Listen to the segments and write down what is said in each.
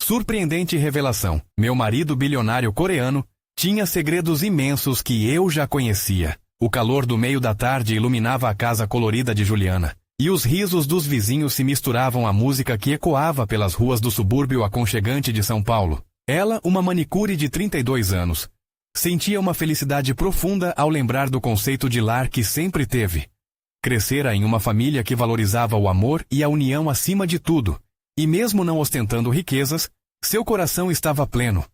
Surpreendente revelação. Meu marido bilionário coreano tinha segredos imensos que eu já conhecia. O calor do meio da tarde iluminava a casa colorida de Juliana, e os risos dos vizinhos se misturavam à música que ecoava pelas ruas do subúrbio aconchegante de São Paulo. Ela, uma manicure de 32 anos, sentia uma felicidade profunda ao lembrar do conceito de lar que sempre teve. Crescera em uma família que valorizava o amor e a união acima de tudo, e mesmo não ostentando riquezas, seu coração estava pleno.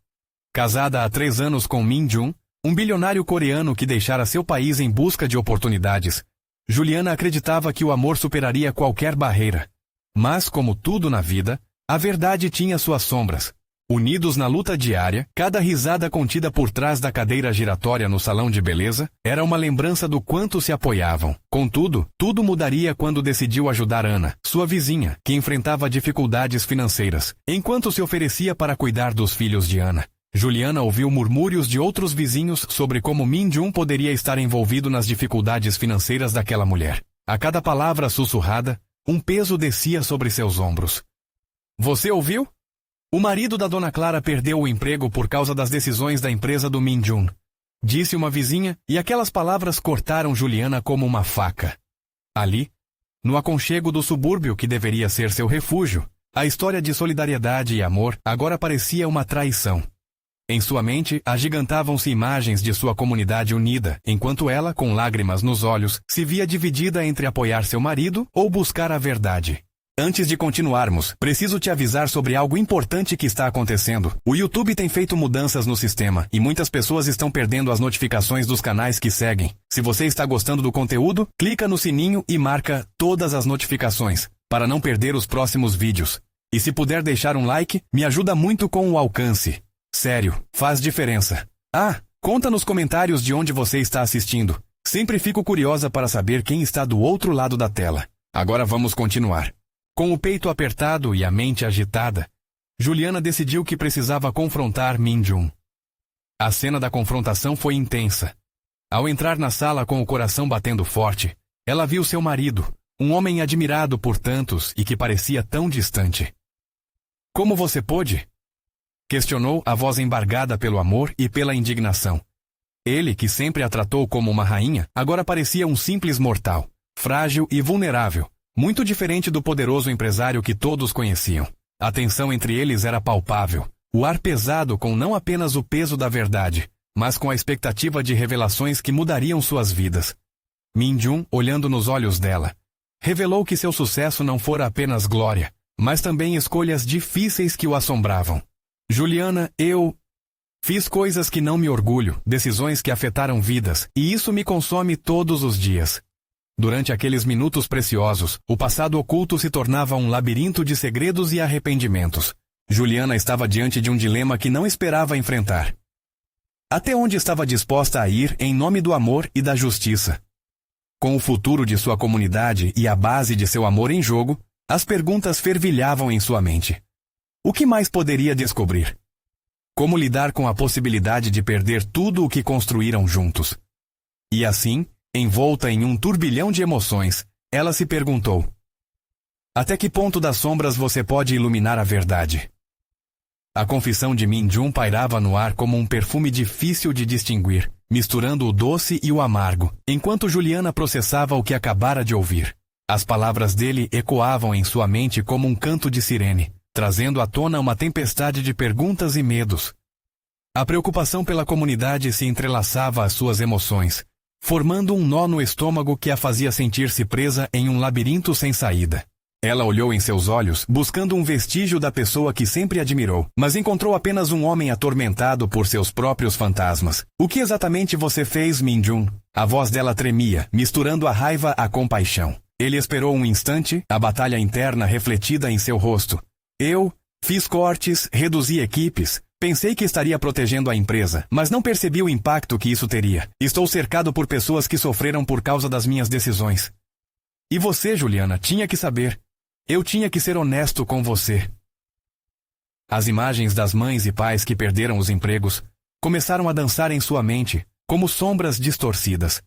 Casada há 3 anos com Min Jun, um bilionário coreano que deixara seu país em busca de oportunidades, Juliana acreditava que o amor superaria qualquer barreira. Mas, como tudo na vida, a verdade tinha suas sombras. Unidos na luta diária, cada risada contida por trás da cadeira giratória no salão de beleza era uma lembrança do quanto se apoiavam. Contudo, tudo mudaria quando decidiu ajudar Ana, sua vizinha, que enfrentava dificuldades financeiras, enquanto se oferecia para cuidar dos filhos de Ana. Juliana ouviu murmúrios de outros vizinhos sobre como Min Jun poderia estar envolvido nas dificuldades financeiras daquela mulher. A cada palavra sussurrada, um peso descia sobre seus ombros. Você ouviu? O marido da Dona Clara perdeu o emprego por causa das decisões da empresa do Min Jun, disse uma vizinha, e aquelas palavras cortaram Juliana como uma faca. Ali, no aconchego do subúrbio que deveria ser seu refúgio, a história de solidariedade e amor agora parecia uma traição. Em sua mente, agigantavam-se imagens de sua comunidade unida, enquanto ela, com lágrimas nos olhos, se via dividida entre apoiar seu marido ou buscar a verdade. Antes de continuarmos, preciso te avisar sobre algo importante que está acontecendo. O YouTube tem feito mudanças no sistema, e muitas pessoas estão perdendo as notificações dos canais que seguem. Se você está gostando do conteúdo, clica no sininho e marca todas as notificações, para não perder os próximos vídeos. E se puder deixar um like, me ajuda muito com o alcance. Sério, faz diferença. Conta nos comentários de onde você está assistindo. Sempre fico curiosa para saber quem está do outro lado da tela. Agora vamos continuar. Com o peito apertado e a mente agitada, Juliana decidiu que precisava confrontar Min Jun. A cena da confrontação foi intensa. Ao entrar na sala com o coração batendo forte, ela viu seu marido, um homem admirado por tantos e que parecia tão distante. Como você pôde? Questionou a voz embargada pelo amor e pela indignação. Ele, que sempre a tratou como uma rainha, agora parecia um simples mortal, frágil e vulnerável, muito diferente do poderoso empresário que todos conheciam. A tensão entre eles era palpável, o ar pesado com não apenas o peso da verdade, mas com a expectativa de revelações que mudariam suas vidas. Min Jun, olhando nos olhos dela, revelou que seu sucesso não fora apenas glória, mas também escolhas difíceis que o assombravam. Juliana, eu fiz coisas que não me orgulho, decisões que afetaram vidas, e isso me consome todos os dias. Durante aqueles minutos preciosos, o passado oculto se tornava um labirinto de segredos e arrependimentos. Juliana estava diante de um dilema que não esperava enfrentar. Até onde estava disposta a ir em nome do amor e da justiça? Com o futuro de sua comunidade e a base de seu amor em jogo, as perguntas fervilhavam em sua mente. O que mais poderia descobrir? Como lidar com a possibilidade de perder tudo o que construíram juntos? E assim, envolta em um turbilhão de emoções, ela se perguntou: até que ponto das sombras você pode iluminar a verdade? A confissão de Min Jun pairava no ar como um perfume difícil de distinguir, misturando o doce e o amargo, enquanto Juliana processava o que acabara de ouvir. As palavras dele ecoavam em sua mente como um canto de sirene, trazendo à tona uma tempestade de perguntas e medos. A preocupação pela comunidade se entrelaçava às suas emoções, formando um nó no estômago que a fazia sentir-se presa em um labirinto sem saída. Ela olhou em seus olhos, buscando um vestígio da pessoa que sempre admirou, mas encontrou apenas um homem atormentado por seus próprios fantasmas. O que exatamente você fez, Min Jun? A voz dela tremia, misturando a raiva à compaixão. Ele esperou um instante, a batalha interna refletida em seu rosto. Eu fiz cortes, reduzi equipes, pensei que estaria protegendo a empresa, mas não percebi o impacto que isso teria. Estou cercado por pessoas que sofreram por causa das minhas decisões. E você, Juliana, tinha que saber. Eu tinha que ser honesto com você. As imagens das mães e pais que perderam os empregos começaram a dançar em sua mente, como sombras distorcidas.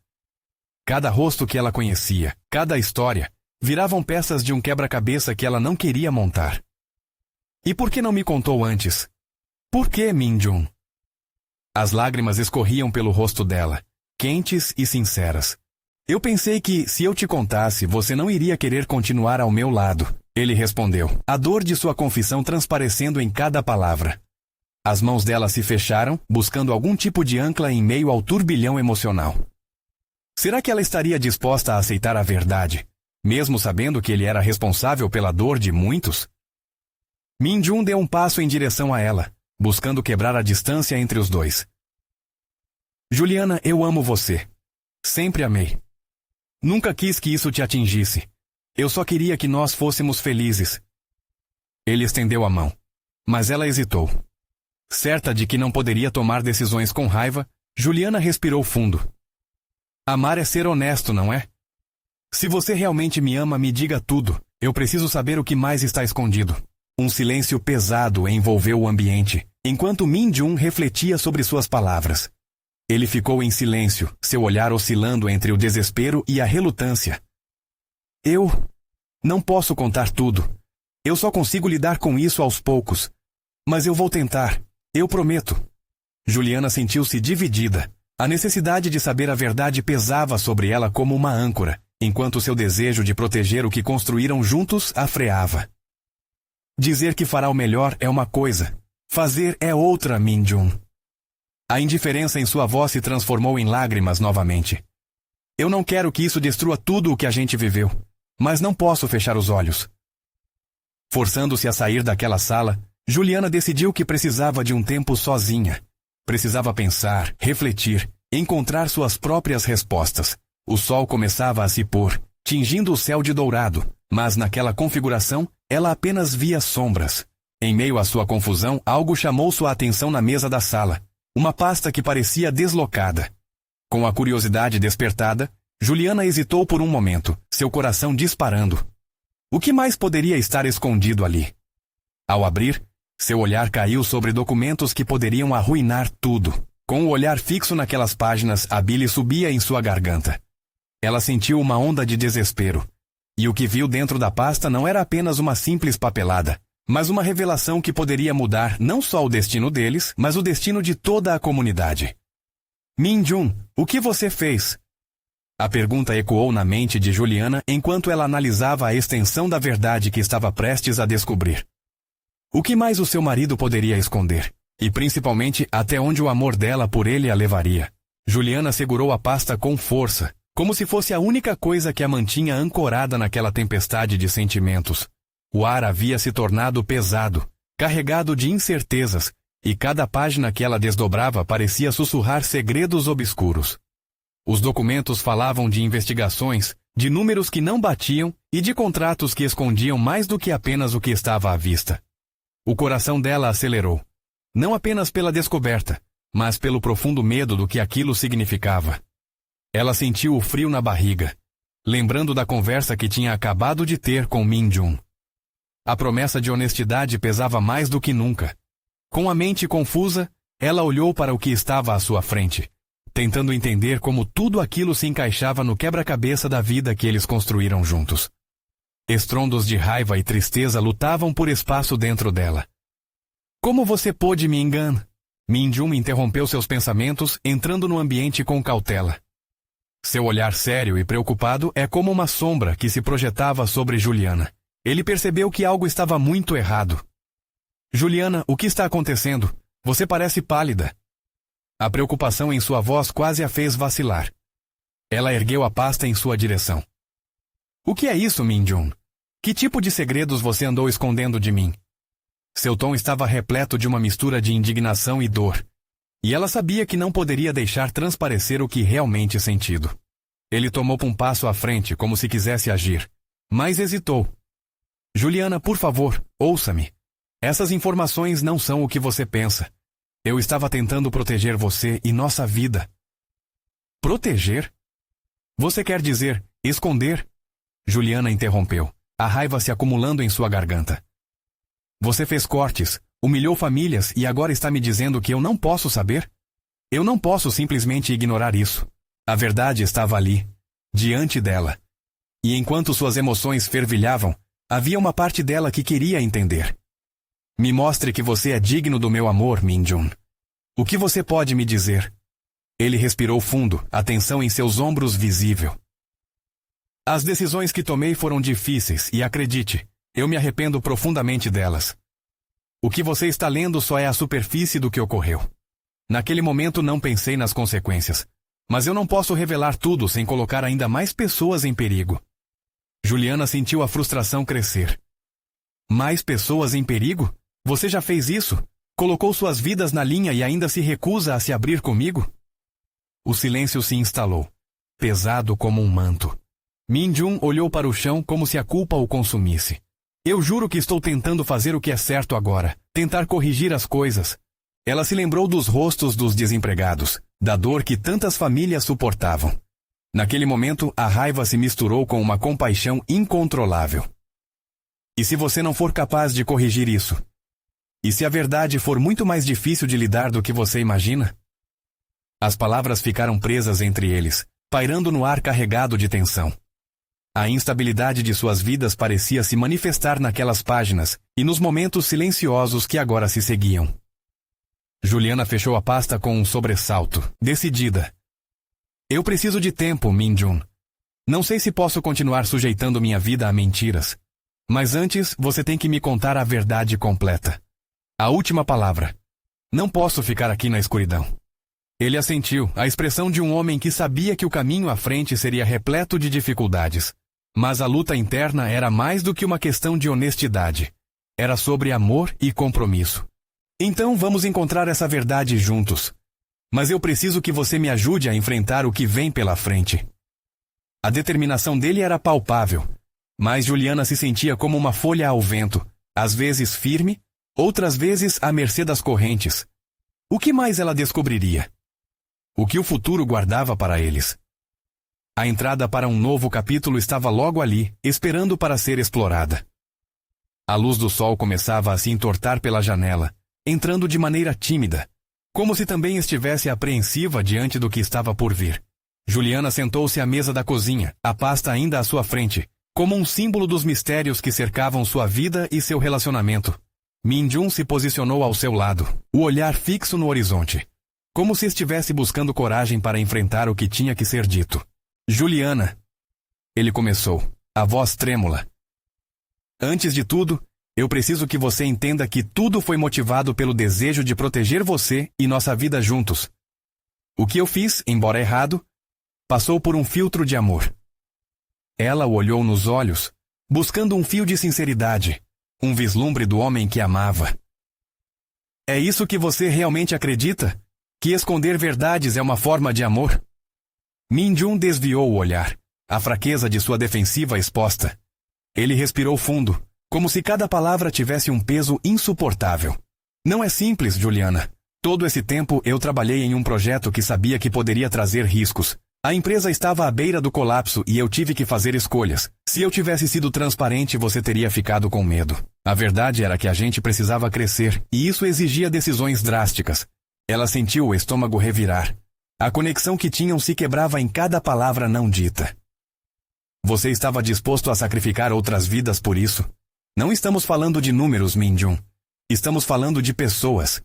Cada rosto que ela conhecia, cada história, viravam peças de um quebra-cabeça que ela não queria montar. E por que não me contou antes? Por que, Min-jun? As lágrimas escorriam pelo rosto dela, quentes e sinceras. Eu pensei que, se eu te contasse, você não iria querer continuar ao meu lado. Ele respondeu, a dor de sua confissão transparecendo em cada palavra. As mãos dela se fecharam, buscando algum tipo de ancla em meio ao turbilhão emocional. Será que ela estaria disposta a aceitar a verdade, mesmo sabendo que ele era responsável pela dor de muitos? Min-jun deu um passo em direção a ela, buscando quebrar a distância entre os dois. Juliana, eu amo você. Sempre amei. Nunca quis que isso te atingisse. Eu só queria que nós fôssemos felizes. Ele estendeu a mão, mas ela hesitou. Certa de que não poderia tomar decisões com raiva, Juliana respirou fundo. Amar é ser honesto, não é? Se você realmente me ama, me diga tudo. Eu preciso saber o que mais está escondido. Um silêncio pesado envolveu o ambiente, enquanto Min-jun refletia sobre suas palavras. Ele ficou em silêncio, seu olhar oscilando entre o desespero e a relutância. Eu não posso contar tudo. Eu só consigo lidar com isso aos poucos. Mas eu vou tentar. Eu prometo. Juliana sentiu-se dividida. A necessidade de saber a verdade pesava sobre ela como uma âncora, enquanto seu desejo de proteger o que construíram juntos a freava. Dizer que fará o melhor é uma coisa. Fazer é outra, Min-jun. A indiferença em sua voz se transformou em lágrimas novamente. Eu não quero que isso destrua tudo o que a gente viveu, mas não posso fechar os olhos. Forçando-se a sair daquela sala, Juliana decidiu que precisava de um tempo sozinha. Precisava pensar, refletir, encontrar suas próprias respostas. O sol começava a se pôr, tingindo o céu de dourado, mas naquela configuração, ela apenas via sombras. Em meio à sua confusão, algo chamou sua atenção na mesa da sala. Uma pasta que parecia deslocada. Com a curiosidade despertada, Juliana hesitou por um momento, seu coração disparando. O que mais poderia estar escondido ali? Ao abrir, seu olhar caiu sobre documentos que poderiam arruinar tudo. Com o olhar fixo naquelas páginas, a bile subia em sua garganta. Ela sentiu uma onda de desespero. E o que viu dentro da pasta não era apenas uma simples papelada, mas uma revelação que poderia mudar não só o destino deles, mas o destino de toda a comunidade. Min-jun, o que você fez? A pergunta ecoou na mente de Juliana enquanto ela analisava a extensão da verdade que estava prestes a descobrir. O que mais o seu marido poderia esconder? E principalmente até onde o amor dela por ele a levaria? Juliana segurou a pasta com força, como se fosse a única coisa que a mantinha ancorada naquela tempestade de sentimentos. O ar havia se tornado pesado, carregado de incertezas, e cada página que ela desdobrava parecia sussurrar segredos obscuros. Os documentos falavam de investigações, de números que não batiam e de contratos que escondiam mais do que apenas o que estava à vista. O coração dela acelerou, não apenas pela descoberta, mas pelo profundo medo do que aquilo significava. Ela sentiu o frio na barriga, lembrando da conversa que tinha acabado de ter com Min-jun. A promessa de honestidade pesava mais do que nunca. Com a mente confusa, ela olhou para o que estava à sua frente, tentando entender como tudo aquilo se encaixava no quebra-cabeça da vida que eles construíram juntos. Estrondos de raiva e tristeza lutavam por espaço dentro dela. Como você pôde me enganar? Min-jun interrompeu seus pensamentos, entrando no ambiente com cautela. Seu olhar sério e preocupado é como uma sombra que se projetava sobre Juliana. Ele percebeu que algo estava muito errado. Juliana, o que está acontecendo? Você parece pálida. A preocupação em sua voz quase a fez vacilar. Ela ergueu a pasta em sua direção. O que é isso, Min-jun? Que tipo de segredos você andou escondendo de mim? Seu tom estava repleto de uma mistura de indignação e dor. E ela sabia que não poderia deixar transparecer o que realmente sentido. Ele tomou um passo à frente, como se quisesse agir, mas hesitou. Juliana, por favor, ouça-me. Essas informações não são o que você pensa. Eu estava tentando proteger você e nossa vida. Proteger? Você quer dizer esconder? Juliana interrompeu, a raiva se acumulando em sua garganta. Você fez cortes, humilhou famílias e agora está me dizendo que eu não posso saber? Eu não posso simplesmente ignorar isso. A verdade estava ali, diante dela. E enquanto suas emoções fervilhavam, havia uma parte dela que queria entender. Me mostre que você é digno do meu amor, Min-jun. O que você pode me dizer? Ele respirou fundo, a tensão em seus ombros visível. As decisões que tomei foram difíceis e, acredite, eu me arrependo profundamente delas. O que você está lendo só é a superfície do que ocorreu. Naquele momento não pensei nas consequências, mas eu não posso revelar tudo sem colocar ainda mais pessoas em perigo. Juliana sentiu a frustração crescer. Mais pessoas em perigo? Você já fez isso? Colocou suas vidas na linha e ainda se recusa a se abrir comigo? O silêncio se instalou, pesado como um manto. Min-jun olhou para o chão como se a culpa o consumisse. Eu juro que estou tentando fazer o que é certo agora, tentar corrigir as coisas. Ela se lembrou dos rostos dos desempregados, da dor que tantas famílias suportavam. Naquele momento, a raiva se misturou com uma compaixão incontrolável. E se você não for capaz de corrigir isso? E se a verdade for muito mais difícil de lidar do que você imagina? As palavras ficaram presas entre eles, pairando no ar carregado de tensão. A instabilidade de suas vidas parecia se manifestar naquelas páginas e nos momentos silenciosos que agora se seguiam. Juliana fechou a pasta com um sobressalto, decidida. Eu preciso de tempo, Min-jun. Não sei se posso continuar sujeitando minha vida a mentiras. Mas antes, você tem que me contar a verdade completa. A última palavra. Não posso ficar aqui na escuridão. Ele assentiu, a expressão de um homem que sabia que o caminho à frente seria repleto de dificuldades. Mas a luta interna era mais do que uma questão de honestidade. Era sobre amor e compromisso. Então vamos encontrar essa verdade juntos. Mas eu preciso que você me ajude a enfrentar o que vem pela frente. A determinação dele era palpável, mas Juliana se sentia como uma folha ao vento, às vezes firme, outras vezes à mercê das correntes. O que mais ela descobriria? O que o futuro guardava para eles? A entrada para um novo capítulo estava logo ali, esperando para ser explorada. A luz do sol começava a se entortar pela janela, entrando de maneira tímida, como se também estivesse apreensiva diante do que estava por vir. Juliana sentou-se à mesa da cozinha, a pasta ainda à sua frente, como um símbolo dos mistérios que cercavam sua vida e seu relacionamento. Min-jun se posicionou ao seu lado, o olhar fixo no horizonte, como se estivesse buscando coragem para enfrentar o que tinha que ser dito. Juliana. Ele começou, a voz trêmula. Antes de tudo, eu preciso que você entenda que tudo foi motivado pelo desejo de proteger você e nossa vida juntos. O que eu fiz, embora errado, passou por um filtro de amor. Ela o olhou nos olhos, buscando um fio de sinceridade, um vislumbre do homem que amava. É isso que você realmente acredita? Que esconder verdades é uma forma de amor? Min-jun desviou o olhar, a fraqueza de sua defensiva exposta. Ele respirou fundo, como se cada palavra tivesse um peso insuportável. Não é simples, Juliana. Todo esse tempo eu trabalhei em um projeto que sabia que poderia trazer riscos. A empresa estava à beira do colapso e eu tive que fazer escolhas. Se eu tivesse sido transparente, você teria ficado com medo. A verdade era que a gente precisava crescer, e isso exigia decisões drásticas. Ela sentiu o estômago revirar. A conexão que tinham se quebrava em cada palavra não dita. Você estava disposto a sacrificar outras vidas por isso? Não estamos falando de números, Min-jun. Estamos falando de pessoas.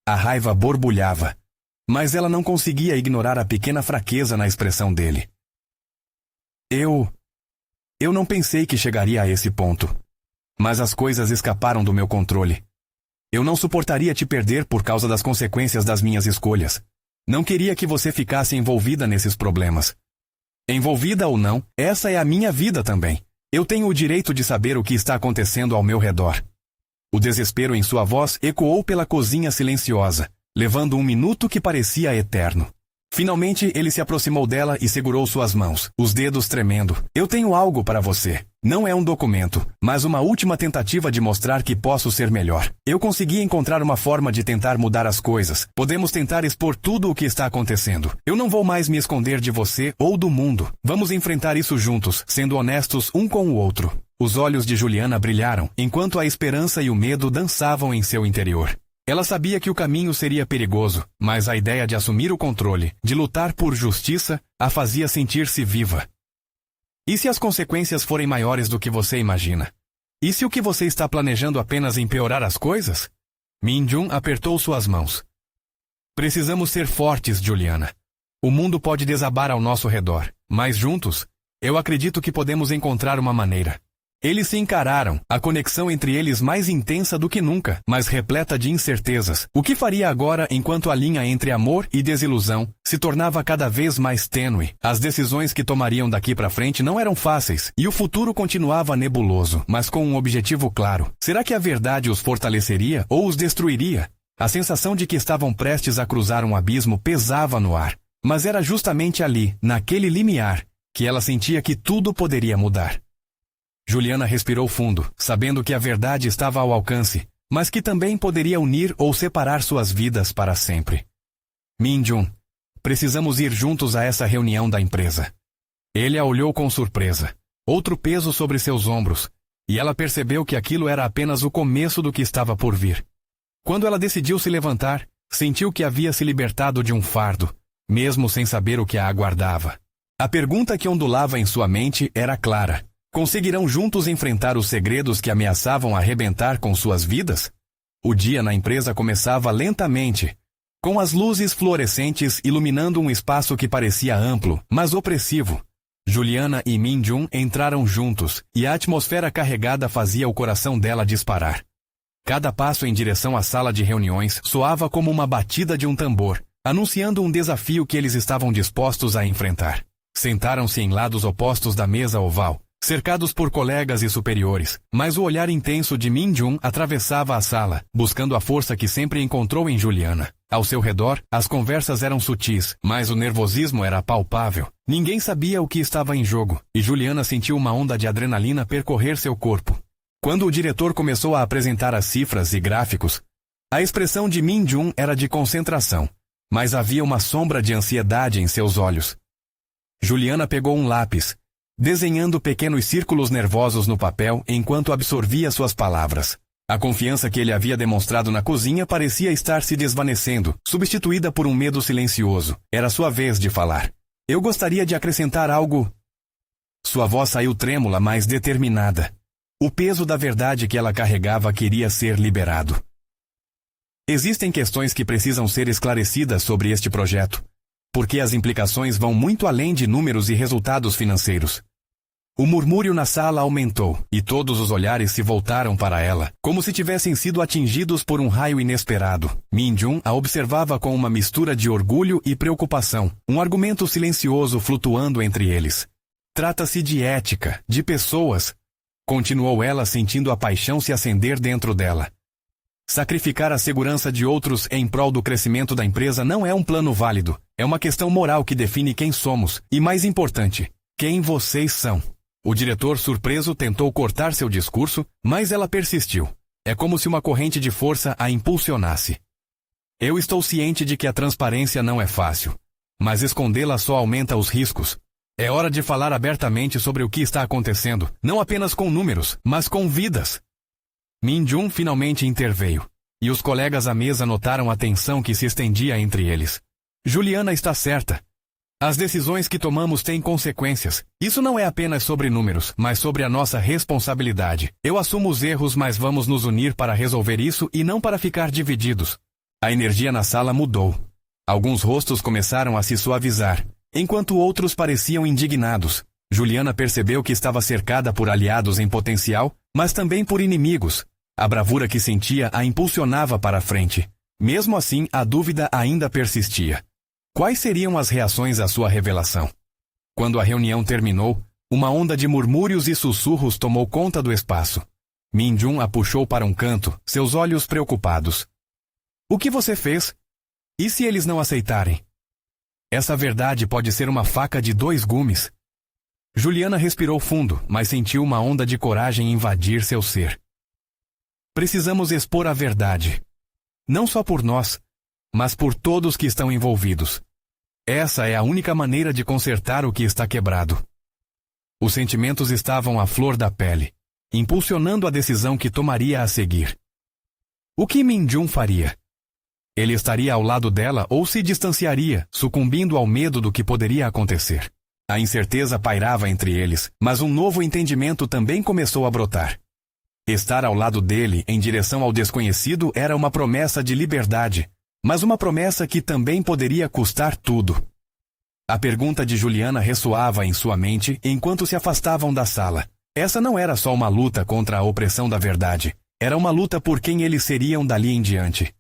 A raiva borbulhava, mas ela não conseguia ignorar a pequena fraqueza na expressão dele. Eu não pensei que chegaria a esse ponto. Mas as coisas escaparam do meu controle. Eu não suportaria te perder por causa das consequências das minhas escolhas. Não queria que você ficasse envolvida nesses problemas. Envolvida ou não, essa é a minha vida também. Eu tenho o direito de saber o que está acontecendo ao meu redor. O desespero em sua voz ecoou pela cozinha silenciosa, levando um minuto que parecia eterno. Finalmente, ele se aproximou dela e segurou suas mãos, os dedos tremendo. Eu tenho algo para você. Não é um documento, mas uma última tentativa de mostrar que posso ser melhor. Eu consegui encontrar uma forma de tentar mudar as coisas. Podemos tentar expor tudo o que está acontecendo. Eu não vou mais me esconder de você ou do mundo. Vamos enfrentar isso juntos, sendo honestos um com o outro. Os olhos de Juliana brilharam, enquanto a esperança e o medo dançavam em seu interior. Ela sabia que o caminho seria perigoso, mas a ideia de assumir o controle, de lutar por justiça, a fazia sentir-se viva. E se as consequências forem maiores do que você imagina? E se o que você está planejando apenas empeorar as coisas? Min-jun apertou suas mãos. Precisamos ser fortes, Juliana. O mundo pode desabar ao nosso redor, mas juntos, eu acredito que podemos encontrar uma maneira. Eles se encararam, a conexão entre eles mais intensa do que nunca, mas repleta de incertezas. O que faria agora enquanto a linha entre amor e desilusão se tornava cada vez mais tênue? As decisões que tomariam daqui para frente não eram fáceis, e o futuro continuava nebuloso, mas com um objetivo claro. Será que a verdade os fortaleceria ou os destruiria? A sensação de que estavam prestes a cruzar um abismo pesava no ar, mas era justamente ali, naquele limiar, que ela sentia que tudo poderia mudar. Juliana respirou fundo, sabendo que a verdade estava ao alcance, mas que também poderia unir ou separar suas vidas para sempre. Min-jun, precisamos ir juntos a essa reunião da empresa. Ele a olhou com surpresa, outro peso sobre seus ombros, e ela percebeu que aquilo era apenas o começo do que estava por vir. Quando ela decidiu se levantar, sentiu que havia se libertado de um fardo, mesmo sem saber o que a aguardava. A pergunta que ondulava em sua mente era clara. Conseguirão juntos enfrentar os segredos que ameaçavam arrebentar com suas vidas? O dia na empresa começava lentamente, com as luzes fluorescentes iluminando um espaço que parecia amplo, mas opressivo. Juliana e Min-jun entraram juntos, e a atmosfera carregada fazia o coração dela disparar. Cada passo em direção à sala de reuniões soava como uma batida de um tambor, anunciando um desafio que eles estavam dispostos a enfrentar. Sentaram-se em lados opostos da mesa oval, cercados por colegas e superiores, mas o olhar intenso de Min-jun atravessava a sala, buscando a força que sempre encontrou em Juliana. Ao seu redor, as conversas eram sutis, mas o nervosismo era palpável. Ninguém sabia o que estava em jogo, e Juliana sentiu uma onda de adrenalina percorrer seu corpo. Quando o diretor começou a apresentar as cifras e gráficos, a expressão de Min-jun era de concentração, mas havia uma sombra de ansiedade em seus olhos. Juliana pegou um lápis, desenhando pequenos círculos nervosos no papel enquanto absorvia suas palavras. A confiança que ele havia demonstrado na cozinha parecia estar se desvanecendo, substituída por um medo silencioso. Era sua vez de falar. Eu gostaria de acrescentar algo. Sua voz saiu trêmula, mas determinada. O peso da verdade que ela carregava queria ser liberado. Existem questões que precisam ser esclarecidas sobre este projeto, porque as implicações vão muito além de números e resultados financeiros. O murmúrio na sala aumentou, e todos os olhares se voltaram para ela, como se tivessem sido atingidos por um raio inesperado. Min-jun a observava com uma mistura de orgulho e preocupação, um argumento silencioso flutuando entre eles. Trata-se de ética, de pessoas, continuou ela sentindo a paixão se acender dentro dela. Sacrificar a segurança de outros em prol do crescimento da empresa não é um plano válido, é uma questão moral que define quem somos, e mais importante, quem vocês são. O diretor, surpreso, tentou cortar seu discurso, mas ela persistiu. É como se uma corrente de força a impulsionasse. Eu estou ciente de que a transparência não é fácil, mas escondê-la só aumenta os riscos. É hora de falar abertamente sobre o que está acontecendo, não apenas com números, mas com vidas. Min-jun finalmente interveio, e os colegas à mesa notaram a tensão que se estendia entre eles. Juliana está certa. As decisões que tomamos têm consequências. Isso não é apenas sobre números, mas sobre a nossa responsabilidade. Eu assumo os erros, mas vamos nos unir para resolver isso e não para ficar divididos. A energia na sala mudou. Alguns rostos começaram a se suavizar, enquanto outros pareciam indignados. Juliana percebeu que estava cercada por aliados em potencial, mas também por inimigos. A bravura que sentia a impulsionava para a frente. Mesmo assim, a dúvida ainda persistia. Quais seriam as reações à sua revelação? Quando a reunião terminou, uma onda de murmúrios e sussurros tomou conta do espaço. Min-jun a puxou para um canto, seus olhos preocupados. O que você fez? E se eles não aceitarem? Essa verdade pode ser uma faca de dois gumes. Juliana respirou fundo, mas sentiu uma onda de coragem invadir seu ser. Precisamos expor a verdade. Não só por nós, mas por todos que estão envolvidos. Essa é a única maneira de consertar o que está quebrado. Os sentimentos estavam à flor da pele, impulsionando a decisão que tomaria a seguir. O que Min-jun faria? Ele estaria ao lado dela ou se distanciaria, sucumbindo ao medo do que poderia acontecer? A incerteza pairava entre eles, mas um novo entendimento também começou a brotar. Estar ao lado dele em direção ao desconhecido era uma promessa de liberdade, mas uma promessa que também poderia custar tudo. A pergunta de Juliana ressoava em sua mente enquanto se afastavam da sala. Essa não era só uma luta contra a opressão da verdade. Era uma luta por quem eles seriam dali em diante.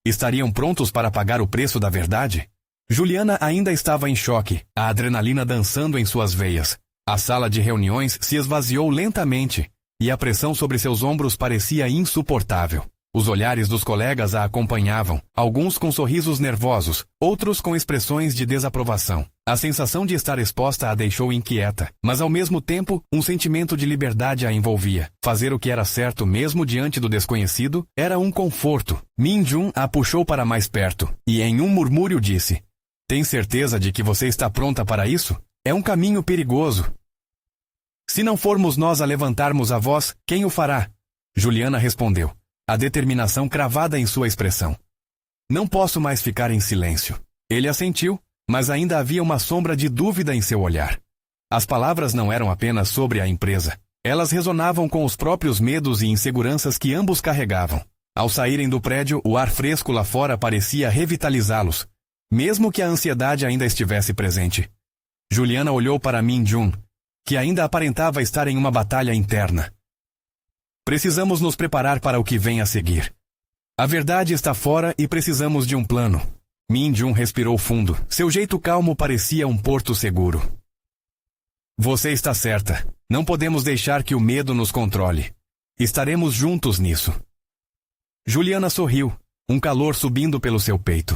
Estariam prontos para pagar o preço da verdade? Juliana ainda estava em choque, a adrenalina dançando em suas veias. A sala de reuniões se esvaziou lentamente, e a pressão sobre seus ombros parecia insuportável. Os olhares dos colegas a acompanhavam, alguns com sorrisos nervosos, outros com expressões de desaprovação. A sensação de estar exposta a deixou inquieta, mas ao mesmo tempo, um sentimento de liberdade a envolvia. Fazer o que era certo mesmo diante do desconhecido era um conforto. Min-jun a puxou para mais perto, e em um murmúrio disse: "Tem certeza de que você está pronta para isso? É um caminho perigoso." "Se não formos nós a levantarmos a voz, quem o fará?" Juliana respondeu, a determinação cravada em sua expressão. "Não posso mais ficar em silêncio." Ele assentiu, mas ainda havia uma sombra de dúvida em seu olhar. As palavras não eram apenas sobre a empresa. Elas ressonavam com os próprios medos e inseguranças que ambos carregavam. Ao saírem do prédio, o ar fresco lá fora parecia revitalizá-los, mesmo que a ansiedade ainda estivesse presente. Juliana olhou para Min-jun, que ainda aparentava estar em uma batalha interna. "Precisamos nos preparar para o que vem a seguir. A verdade está fora e precisamos de um plano." Min-jun respirou fundo. Seu jeito calmo parecia um porto seguro. "Você está certa. Não podemos deixar que o medo nos controle. Estaremos juntos nisso." Juliana sorriu, um calor subindo pelo seu peito.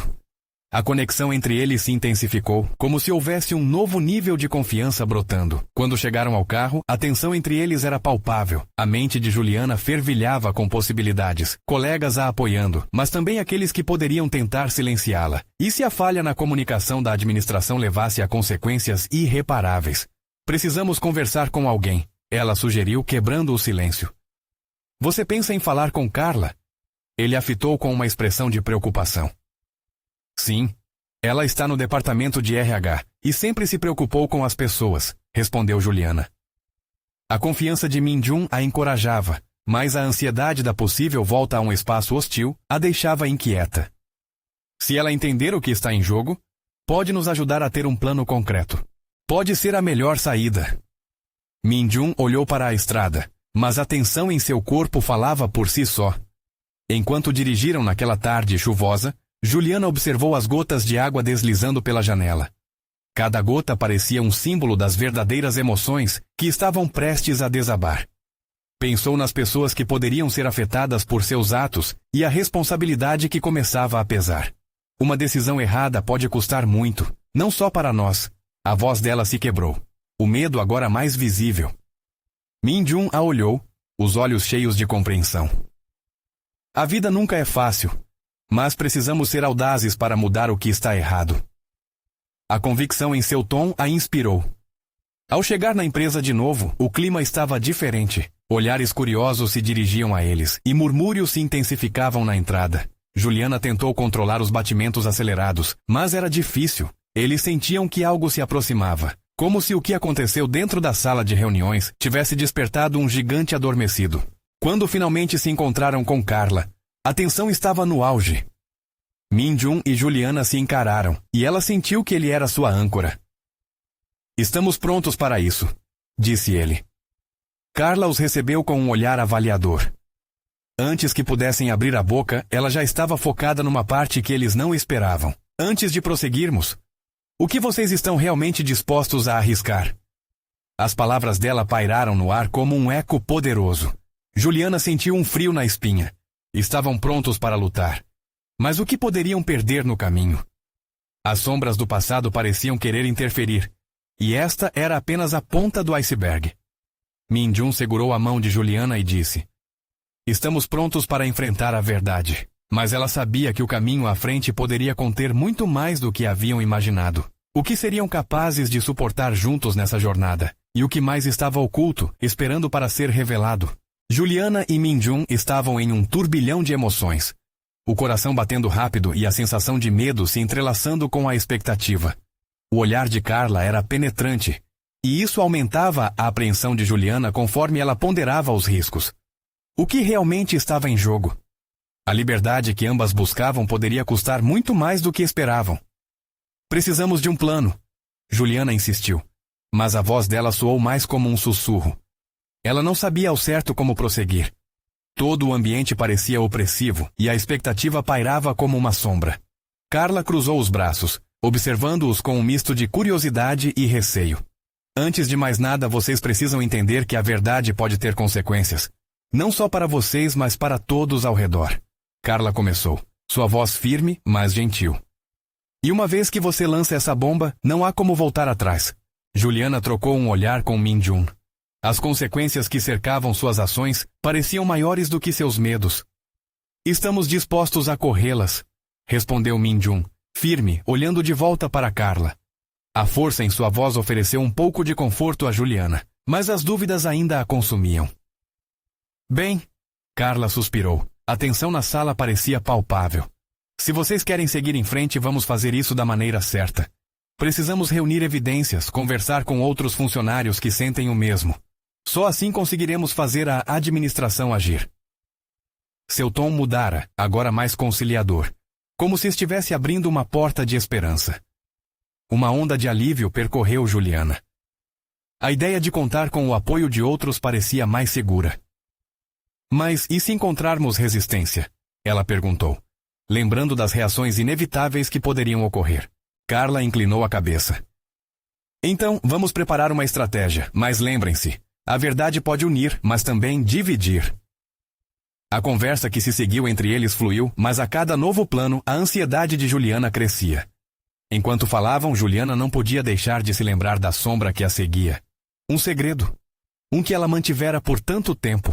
A conexão entre eles se intensificou, como se houvesse um novo nível de confiança brotando. Quando chegaram ao carro, a tensão entre eles era palpável. A mente de Juliana fervilhava com possibilidades, colegas a apoiando, mas também aqueles que poderiam tentar silenciá-la. E se a falha na comunicação da administração levasse a consequências irreparáveis? "Precisamos conversar com alguém", ela sugeriu, quebrando o silêncio. "Você pensa em falar com Carla?" Ele a fitou com uma expressão de preocupação. "Sim. Ela está no departamento de RH e sempre se preocupou com as pessoas", respondeu Juliana. A confiança de Min-jun a encorajava, mas a ansiedade da possível volta a um espaço hostil a deixava inquieta. "Se ela entender o que está em jogo, pode nos ajudar a ter um plano concreto. Pode ser a melhor saída." Min-jun olhou para a estrada, mas a tensão em seu corpo falava por si só. Enquanto dirigiram naquela tarde chuvosa, Juliana observou as gotas de água deslizando pela janela. Cada gota parecia um símbolo das verdadeiras emoções que estavam prestes a desabar. Pensou nas pessoas que poderiam ser afetadas por seus atos e a responsabilidade que começava a pesar. Uma decisão errada pode custar muito, não só para nós. A voz dela se quebrou. O medo agora mais visível. Min-jun a olhou, os olhos cheios de compreensão. "A vida nunca é fácil. Mas precisamos ser audazes para mudar o que está errado." A convicção em seu tom a inspirou. Ao chegar na empresa de novo, o clima estava diferente. Olhares curiosos se dirigiam a eles, e murmúrios se intensificavam na entrada. Juliana tentou controlar os batimentos acelerados, mas era difícil. Eles sentiam que algo se aproximava, como se o que aconteceu dentro da sala de reuniões tivesse despertado um gigante adormecido. Quando finalmente se encontraram com Carla, a tensão estava no auge. Min-jun e Juliana se encararam, e ela sentiu que ele era sua âncora. "Estamos prontos para isso", disse ele. Carla os recebeu com um olhar avaliador. Antes que pudessem abrir a boca, ela já estava focada numa parte que eles não esperavam. "Antes de prosseguirmos, o que vocês estão realmente dispostos a arriscar?" As palavras dela pairaram no ar como um eco poderoso. Juliana sentiu um frio na espinha. Estavam prontos para lutar. Mas o que poderiam perder no caminho? As sombras do passado pareciam querer interferir, e esta era apenas a ponta do iceberg. Min-jun segurou a mão de Juliana e disse: "Estamos prontos para enfrentar a verdade." Mas ela sabia que o caminho à frente poderia conter muito mais do que haviam imaginado. O que seriam capazes de suportar juntos nessa jornada? E o que mais estava oculto, esperando para ser revelado? Juliana e Min-jun estavam em um turbilhão de emoções. O coração batendo rápido e a sensação de medo se entrelaçando com a expectativa. O olhar de Carla era penetrante, e isso aumentava a apreensão de Juliana conforme ela ponderava os riscos. O que realmente estava em jogo? A liberdade que ambas buscavam poderia custar muito mais do que esperavam. Precisamos de um plano, Juliana insistiu, mas a voz dela soou mais como um sussurro. Ela não sabia ao certo como prosseguir. Todo o ambiente parecia opressivo e a expectativa pairava como uma sombra. Carla cruzou os braços, observando-os com um misto de curiosidade e receio. Antes de mais nada, vocês precisam entender que a verdade pode ter consequências. Não só para vocês, mas para todos ao redor. Carla começou, sua voz firme, mas gentil. E uma vez que você lança essa bomba, não há como voltar atrás. Juliana trocou um olhar com Min-jun. As consequências que cercavam suas ações pareciam maiores do que seus medos. Estamos dispostos a corrê-las, respondeu Min-jun, firme, olhando de volta para Carla. A força em sua voz ofereceu um pouco de conforto a Juliana, mas as dúvidas ainda a consumiam. Bem, Carla suspirou. A tensão na sala parecia palpável. Se vocês querem seguir em frente, vamos fazer isso da maneira certa. Precisamos reunir evidências, conversar com outros funcionários que sentem o mesmo. Só assim conseguiremos fazer a administração agir. Seu tom mudara, agora mais conciliador, como se estivesse abrindo uma porta de esperança. Uma onda de alívio percorreu Juliana. A ideia de contar com o apoio de outros parecia mais segura. Mas e se encontrarmos resistência? Ela perguntou, lembrando das reações inevitáveis que poderiam ocorrer. Carla inclinou a cabeça. Então, vamos preparar uma estratégia, mas lembrem-se, a verdade pode unir, mas também dividir. A conversa que se seguiu entre eles fluiu, mas a cada novo plano, a ansiedade de Juliana crescia. Enquanto falavam, Juliana não podia deixar de se lembrar da sombra que a seguia. Um segredo. Um que ela mantivera por tanto tempo.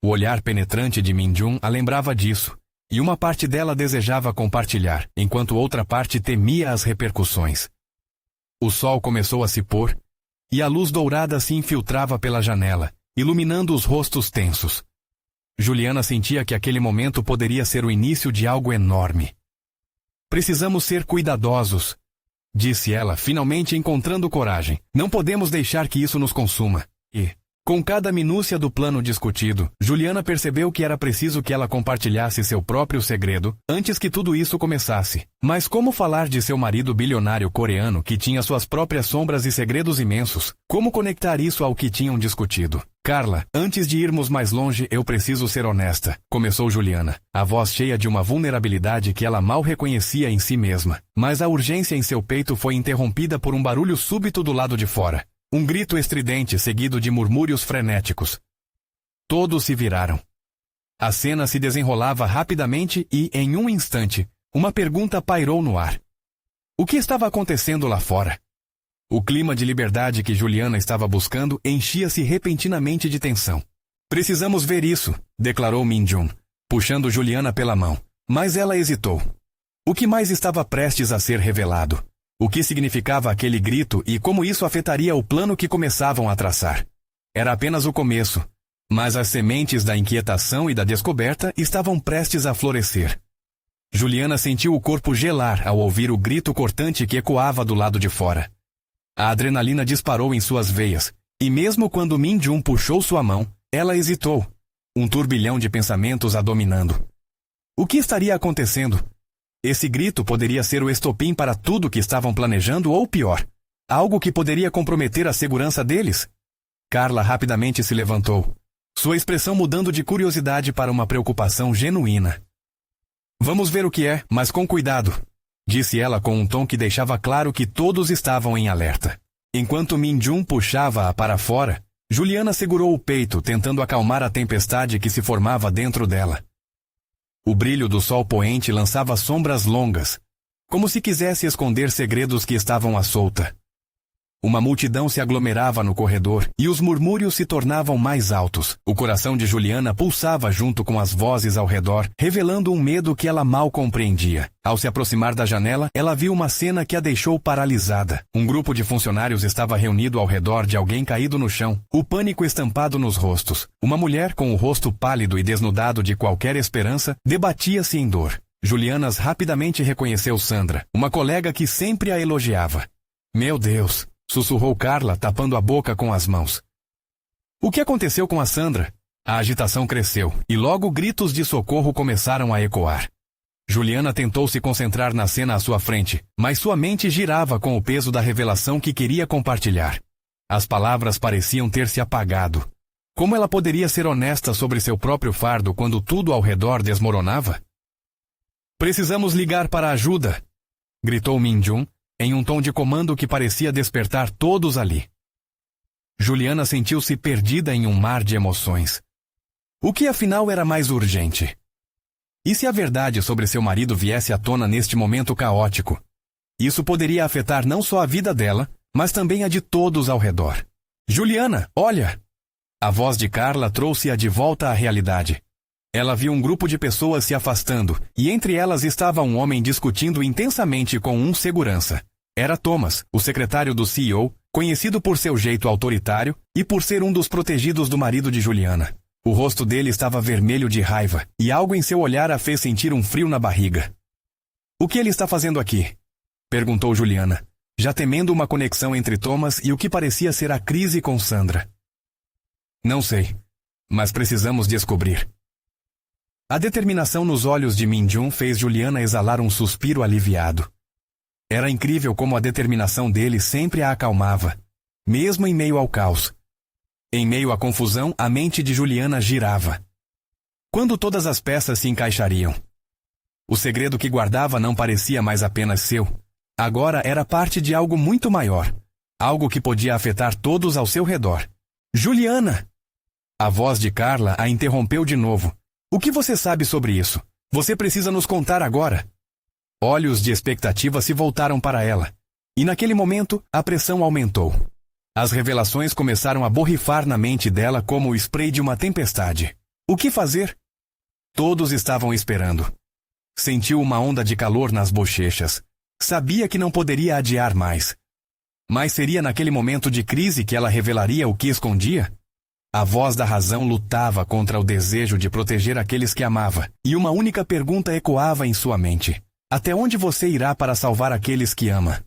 O olhar penetrante de Min-jun a lembrava disso, e uma parte dela desejava compartilhar, enquanto outra parte temia as repercussões. O sol começou a se pôr, e a luz dourada se infiltrava pela janela, iluminando os rostos tensos. Juliana sentia que aquele momento poderia ser o início de algo enorme. Precisamos ser cuidadosos, disse ela, finalmente encontrando coragem. Não podemos deixar que isso nos consuma. E, com cada minúcia do plano discutido, Juliana percebeu que era preciso que ela compartilhasse seu próprio segredo antes que tudo isso começasse. Mas como falar de seu marido bilionário coreano que tinha suas próprias sombras e segredos imensos? Como conectar isso ao que tinham discutido? Carla, antes de irmos mais longe, eu preciso ser honesta, começou Juliana, a voz cheia de uma vulnerabilidade que ela mal reconhecia em si mesma. Mas a urgência em seu peito foi interrompida por um barulho súbito do lado de fora. Um grito estridente seguido de murmúrios frenéticos. Todos se viraram. A cena se desenrolava rapidamente e, em um instante, uma pergunta pairou no ar. O que estava acontecendo lá fora? O clima de liberdade que Juliana estava buscando enchia-se repentinamente de tensão. Precisamos ver isso, declarou Min-jun, puxando Juliana pela mão. Mas ela hesitou. O que mais estava prestes a ser revelado? O que significava aquele grito e como isso afetaria o plano que começavam a traçar? Era apenas o começo, mas as sementes da inquietação e da descoberta estavam prestes a florescer. Juliana sentiu o corpo gelar ao ouvir o grito cortante que ecoava do lado de fora. A adrenalina disparou em suas veias, e mesmo quando Min-jun puxou sua mão, ela hesitou, um turbilhão de pensamentos a dominando. O que estaria acontecendo? Esse grito poderia ser o estopim para tudo que estavam planejando ou pior, algo que poderia comprometer a segurança deles? Carla rapidamente se levantou, sua expressão mudando de curiosidade para uma preocupação genuína. Vamos ver o que é, mas com cuidado, disse ela com um tom que deixava claro que todos estavam em alerta. Enquanto Min-jun puxava-a para fora, Juliana segurou o peito, tentando acalmar a tempestade que se formava dentro dela. O brilho do sol poente lançava sombras longas, como se quisesse esconder segredos que estavam à solta. Uma multidão se aglomerava no corredor e os murmúrios se tornavam mais altos. O coração de Juliana pulsava junto com as vozes ao redor, revelando um medo que ela mal compreendia. Ao se aproximar da janela, ela viu uma cena que a deixou paralisada. Um grupo de funcionários estava reunido ao redor de alguém caído no chão, o pânico estampado nos rostos. Uma mulher com o rosto pálido e desnudado de qualquer esperança debatia-se em dor. Juliana rapidamente reconheceu Sandra, uma colega que sempre a elogiava. Meu Deus! Sussurrou Carla, tapando a boca com as mãos. O que aconteceu com a Sandra? A agitação cresceu, e logo gritos de socorro começaram a ecoar. Juliana tentou se concentrar na cena à sua frente, mas sua mente girava com o peso da revelação que queria compartilhar. As palavras pareciam ter se apagado. Como ela poderia ser honesta sobre seu próprio fardo quando tudo ao redor desmoronava? "Precisamos ligar para a ajuda!" gritou Min-jun, em um tom de comando que parecia despertar todos ali. Juliana sentiu-se perdida em um mar de emoções. O que afinal era mais urgente? E se a verdade sobre seu marido viesse à tona neste momento caótico? Isso poderia afetar não só a vida dela, mas também a de todos ao redor. "Juliana, olha!" A voz de Carla trouxe-a de volta à realidade. Ela viu um grupo de pessoas se afastando, e entre elas estava um homem discutindo intensamente com um segurança. Era Thomas, o secretário do CEO, conhecido por seu jeito autoritário e por ser um dos protegidos do marido de Juliana. O rosto dele estava vermelho de raiva, e algo em seu olhar a fez sentir um frio na barriga. "O que ele está fazendo aqui?" perguntou Juliana, já temendo uma conexão entre Thomas e o que parecia ser a crise com Sandra. "Não sei, mas precisamos descobrir." A determinação nos olhos de Min-jun fez Juliana exalar um suspiro aliviado. Era incrível como a determinação dele sempre a acalmava, mesmo em meio ao caos. Em meio à confusão, a mente de Juliana girava. Quando todas as peças se encaixariam? O segredo que guardava não parecia mais apenas seu. Agora era parte de algo muito maior. Algo que podia afetar todos ao seu redor. "Juliana!" A voz de Carla a interrompeu de novo. "O que você sabe sobre isso? Você precisa nos contar agora." Olhos de expectativa se voltaram para ela. E naquele momento, a pressão aumentou. As revelações começaram a borrifar na mente dela como o spray de uma tempestade. O que fazer? Todos estavam esperando. Sentiu uma onda de calor nas bochechas. Sabia que não poderia adiar mais. Mas seria naquele momento de crise que ela revelaria o que escondia? A voz da razão lutava contra o desejo de proteger aqueles que amava, e uma única pergunta ecoava em sua mente. Até onde você irá para salvar aqueles que ama?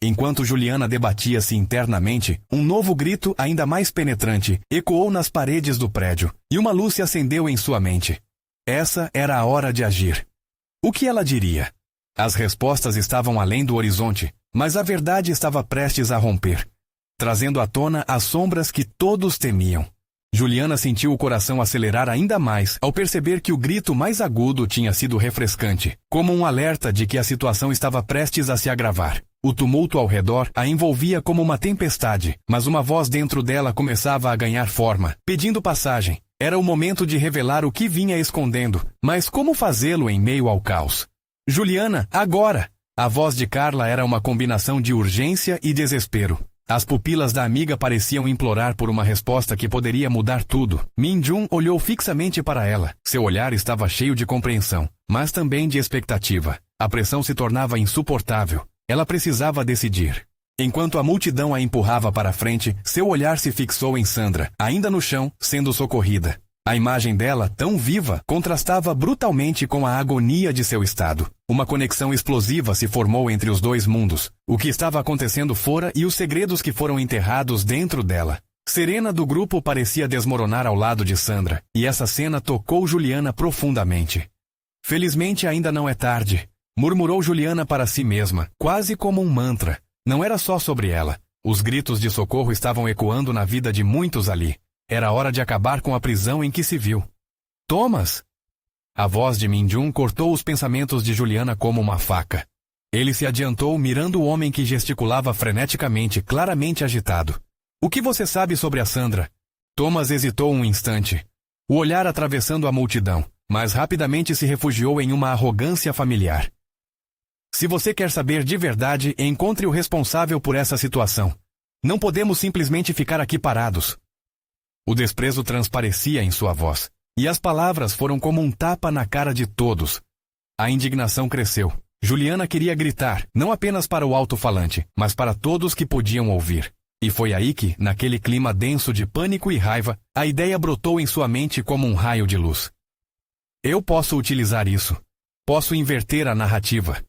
Enquanto Juliana debatia-se internamente, um novo grito ainda mais penetrante ecoou nas paredes do prédio, e uma luz se acendeu em sua mente. Essa era a hora de agir. O que ela diria? As respostas estavam além do horizonte, mas a verdade estava prestes a romper, trazendo à tona as sombras que todos temiam. Juliana sentiu o coração acelerar ainda mais ao perceber que o grito mais agudo tinha sido refrescante, como um alerta de que a situação estava prestes a se agravar. O tumulto ao redor a envolvia como uma tempestade, mas uma voz dentro dela começava a ganhar forma, pedindo passagem. Era o momento de revelar o que vinha escondendo, mas como fazê-lo em meio ao caos? "Juliana, agora!" A voz de Carla era uma combinação de urgência e desespero. As pupilas da amiga pareciam implorar por uma resposta que poderia mudar tudo. Min-jun olhou fixamente para ela. Seu olhar estava cheio de compreensão, mas também de expectativa. A pressão se tornava insuportável. Ela precisava decidir. Enquanto a multidão a empurrava para frente, seu olhar se fixou em Sandra, ainda no chão, sendo socorrida. A imagem dela, tão viva, contrastava brutalmente com a agonia de seu estado. Uma conexão explosiva se formou entre os dois mundos, o que estava acontecendo fora e os segredos que foram enterrados dentro dela. Serena do grupo parecia desmoronar ao lado de Sandra, e essa cena tocou Juliana profundamente. "Felizmente ainda não é tarde", murmurou Juliana para si mesma, quase como um mantra. Não era só sobre ela. Os gritos de socorro estavam ecoando na vida de muitos ali. Era hora de acabar com a prisão em que se viu. "Thomas!" A voz de Min-jun cortou os pensamentos de Juliana como uma faca. Ele se adiantou mirando o homem que gesticulava freneticamente, claramente agitado. "O que você sabe sobre a Sandra?" Thomas hesitou um instante, o olhar atravessando a multidão, mas rapidamente se refugiou em uma arrogância familiar. "Se você quer saber de verdade, encontre o responsável por essa situação. Não podemos simplesmente ficar aqui parados." O desprezo transparecia em sua voz, e as palavras foram como um tapa na cara de todos. A indignação cresceu. Juliana queria gritar, não apenas para o alto-falante, mas para todos que podiam ouvir. E foi aí que, naquele clima denso de pânico e raiva, a ideia brotou em sua mente como um raio de luz. "Eu posso utilizar isso. Posso inverter a narrativa."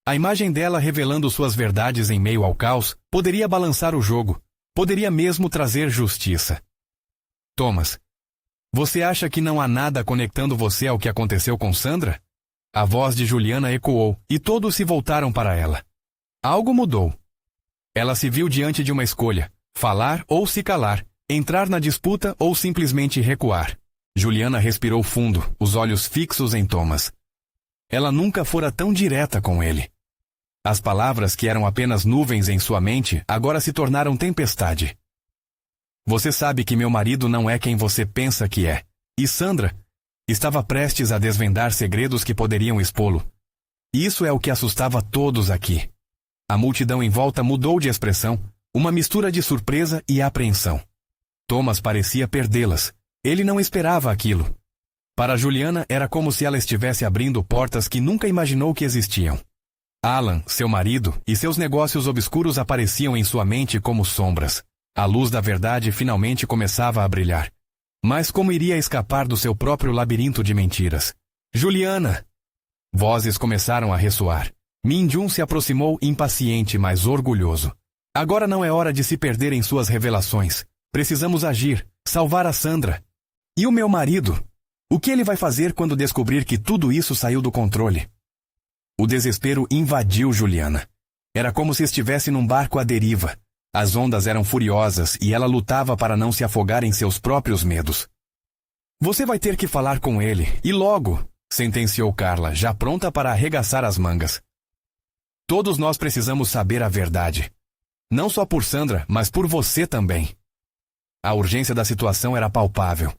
A imagem dela revelando suas verdades em meio ao caos poderia balançar o jogo, poderia mesmo trazer justiça. "Thomas, Você acha que não há nada conectando você ao que aconteceu com Sandra? A voz de Juliana ecoou, e todos se voltaram para ela. Algo mudou. Ela se viu diante de uma escolha: falar ou se calar, entrar na disputa ou simplesmente recuar. Juliana respirou fundo, os olhos fixos em Thomas. Ela nunca fora tão direta com ele. As palavras que eram apenas nuvens em sua mente agora se tornaram tempestade. Você sabe que meu marido não é quem você pensa que é. E Sandra estava prestes a desvendar segredos que poderiam expô-lo. Isso é o que assustava todos aqui. A multidão em volta mudou de expressão, uma mistura de surpresa e apreensão. Thomas parecia perdê-las. Ele não esperava aquilo. Para Juliana era como se ela estivesse abrindo portas que nunca imaginou que existiam. Alan, seu marido, e seus negócios obscuros apareciam em sua mente como sombras. A luz da verdade finalmente começava a brilhar. Mas como iria escapar do seu próprio labirinto de mentiras? Juliana! Vozes começaram a ressoar. Min-jun se aproximou impaciente, mas orgulhoso. Agora não é hora de se perder em suas revelações. Precisamos agir, salvar a Sandra. E o meu marido? O que ele vai fazer quando descobrir que tudo isso saiu do controle? O desespero invadiu Juliana. Era como se estivesse num barco à deriva. As ondas eram furiosas e ela lutava para não se afogar em seus próprios medos. Você vai ter que falar com ele, e logo, sentenciou Carla, já pronta para arregaçar as mangas. Todos nós precisamos saber a verdade. Não só por Sandra, mas por você também. A urgência da situação era palpável.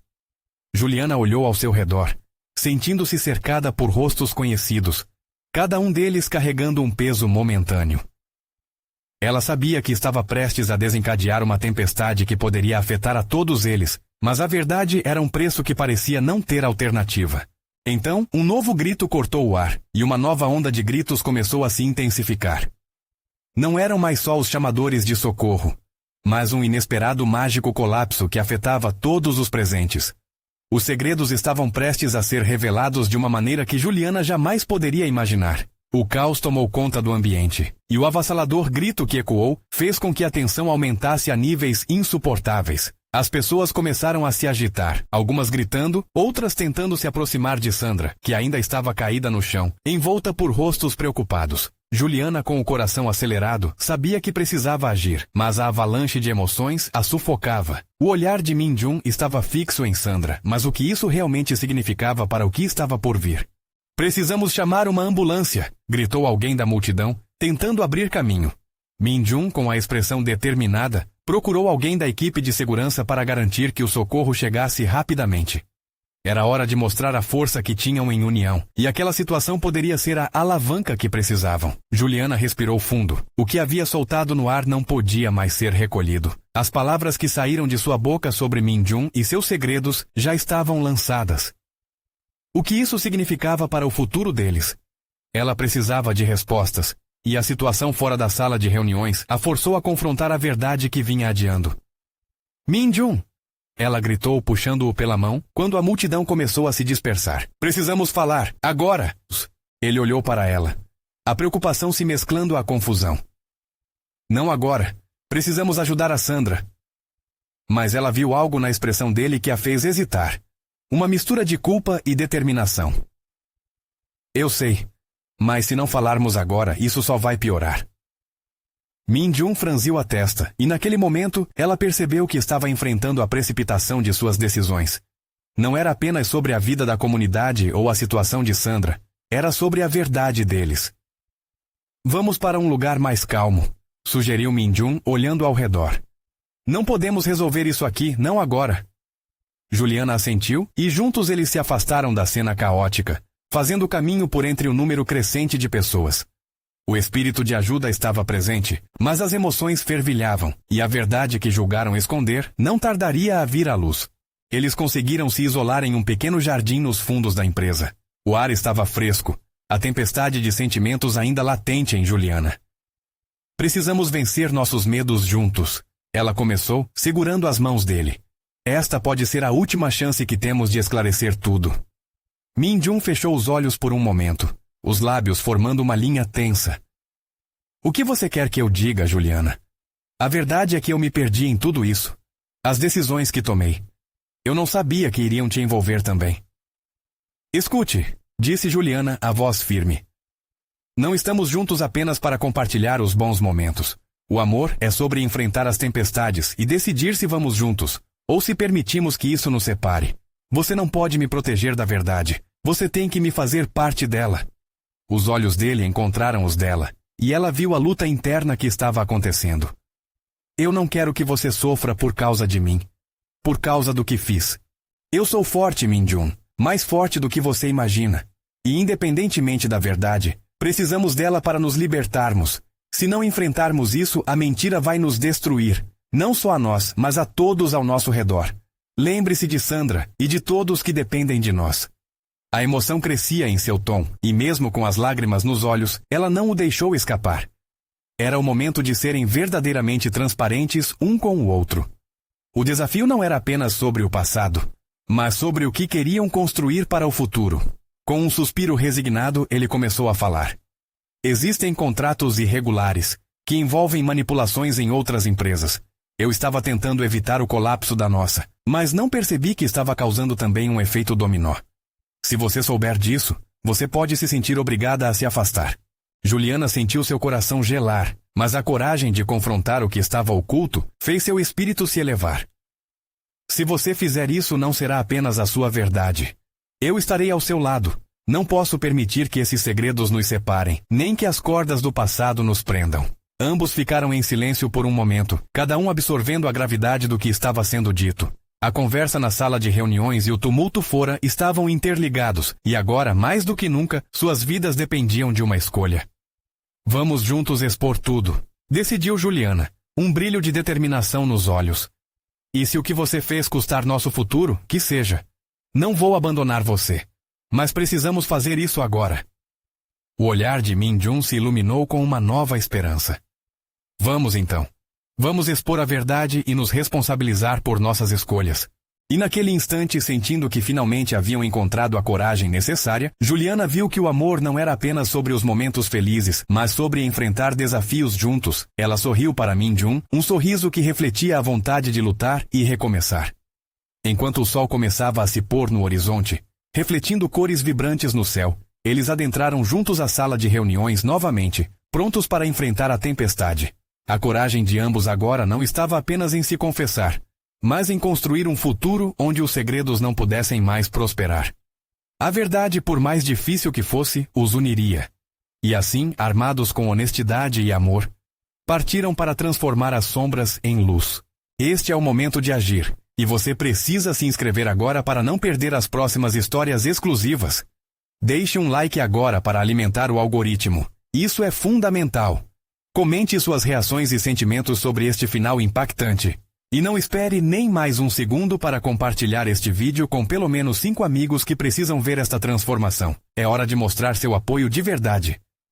Juliana olhou ao seu redor, sentindo-se cercada por rostos conhecidos, cada um deles carregando um peso momentâneo. Ela sabia que estava prestes a desencadear uma tempestade que poderia afetar a todos eles, mas a verdade era um preço que parecia não ter alternativa. Então, um novo grito cortou o ar, e uma nova onda de gritos começou a se intensificar. Não eram mais só os chamadores de socorro, mas um inesperado mágico colapso que afetava todos os presentes. Os segredos estavam prestes a ser revelados de uma maneira que Juliana jamais poderia imaginar. O caos tomou conta do ambiente, e o avassalador grito que ecoou fez com que a tensão aumentasse a níveis insuportáveis. As pessoas começaram a se agitar, algumas gritando, outras tentando se aproximar de Sandra, que ainda estava caída no chão, envolta por rostos preocupados. Juliana, com o coração acelerado, sabia que precisava agir, mas a avalanche de emoções a sufocava. O olhar de Min-jun estava fixo em Sandra, mas o que isso realmente significava para o que estava por vir? Precisamos chamar uma ambulância, gritou alguém da multidão, tentando abrir caminho. Min-jun, com a expressão determinada, procurou alguém da equipe de segurança para garantir que o socorro chegasse rapidamente. Era hora de mostrar a força que tinham em união, e aquela situação poderia ser a alavanca que precisavam. Juliana respirou fundo. O que havia soltado no ar não podia mais ser recolhido. As palavras que saíram de sua boca sobre Min-jun e seus segredos já estavam lançadas. O que isso significava para o futuro deles? Ela precisava de respostas, e a situação fora da sala de reuniões a forçou a confrontar a verdade que vinha adiando. Min-jun! Ela gritou, puxando-o pela mão, quando a multidão começou a se dispersar. Precisamos falar, agora! Ele olhou para ela, a preocupação se mesclando à confusão. Não agora. Precisamos ajudar a Sandra. Mas ela viu algo na expressão dele que a fez hesitar. Uma mistura de culpa e determinação. Eu sei, mas se não falarmos agora, isso só vai piorar. Min-jun franziu a testa, e naquele momento, ela percebeu que estava enfrentando a precipitação de suas decisões. Não era apenas sobre a vida da comunidade ou a situação de Sandra, era sobre a verdade deles. Vamos para um lugar mais calmo, sugeriu Min-jun, olhando ao redor. Não podemos resolver isso aqui, não agora. Juliana assentiu, e juntos eles se afastaram da cena caótica, fazendo caminho por entre o número crescente de pessoas. O espírito de ajuda estava presente, mas as emoções fervilhavam, e a verdade que julgaram esconder não tardaria a vir à luz. Eles conseguiram se isolar em um pequeno jardim nos fundos da empresa. O ar estava fresco, a tempestade de sentimentos ainda latente em Juliana. Precisamos vencer nossos medos juntos, ela começou, segurando as mãos dele. Esta pode ser a última chance que temos de esclarecer tudo. Min-jun fechou os olhos por um momento, os lábios formando uma linha tensa. O que você quer que eu diga, Juliana? A verdade é que eu me perdi em tudo isso. As decisões que tomei. Eu não sabia que iriam te envolver também. Escute, disse Juliana, a voz firme. Não estamos juntos apenas para compartilhar os bons momentos. O amor é sobre enfrentar as tempestades e decidir se vamos juntos, ou se permitimos que isso nos separe. Você não pode me proteger da verdade. Você tem que me fazer parte dela. Os olhos dele encontraram os dela, e ela viu a luta interna que estava acontecendo. Eu não quero que você sofra por causa de mim. Por causa do que fiz. Eu sou forte, Min-jun. Mais forte do que você imagina. E independentemente da verdade, precisamos dela para nos libertarmos. Se não enfrentarmos isso, a mentira vai nos destruir. Não só a nós, mas a todos ao nosso redor. Lembre-se de Sandra e de todos que dependem de nós. A emoção crescia em seu tom, e mesmo com as lágrimas nos olhos, ela não o deixou escapar. Era o momento de serem verdadeiramente transparentes um com o outro. O desafio não era apenas sobre o passado, mas sobre o que queriam construir para o futuro. Com um suspiro resignado, ele começou a falar. Existem contratos irregulares, que envolvem manipulações em outras empresas. Eu estava tentando evitar o colapso da nossa, mas não percebi que estava causando também um efeito dominó. Se você souber disso, você pode se sentir obrigada a se afastar. Juliana sentiu seu coração gelar, mas a coragem de confrontar o que estava oculto fez seu espírito se elevar. Se você fizer isso, não será apenas a sua verdade. Eu estarei ao seu lado. Não posso permitir que esses segredos nos separem, nem que as cordas do passado nos prendam. Ambos ficaram em silêncio por um momento, cada um absorvendo a gravidade do que estava sendo dito. A conversa na sala de reuniões e o tumulto fora estavam interligados, e agora, mais do que nunca, suas vidas dependiam de uma escolha. Vamos juntos expor tudo, decidiu Juliana, um brilho de determinação nos olhos. E se o que você fez custar nosso futuro, que seja. Não vou abandonar você. Mas precisamos fazer isso agora. O olhar de Min-jun se iluminou com uma nova esperança. Vamos então. Vamos expor a verdade e nos responsabilizar por nossas escolhas. E naquele instante, sentindo que finalmente haviam encontrado a coragem necessária, Juliana viu que o amor não era apenas sobre os momentos felizes, mas sobre enfrentar desafios juntos. Ela sorriu para Min-jun, um sorriso que refletia a vontade de lutar e recomeçar. Enquanto o sol começava a se pôr no horizonte, refletindo cores vibrantes no céu, eles adentraram juntos a sala de reuniões novamente, prontos para enfrentar a tempestade. A coragem de ambos agora não estava apenas em se confessar, mas em construir um futuro onde os segredos não pudessem mais prosperar. A verdade, por mais difícil que fosse, os uniria. E assim, armados com honestidade e amor, partiram para transformar as sombras em luz. Este é o momento de agir, e você precisa se inscrever agora para não perder as próximas histórias exclusivas. Deixe um like agora para alimentar o algoritmo. Isso é fundamental. Comente suas reações e sentimentos sobre este final impactante. E não espere nem mais um segundo para compartilhar este vídeo com pelo menos 5 amigos que precisam ver esta transformação. É hora de mostrar seu apoio de verdade.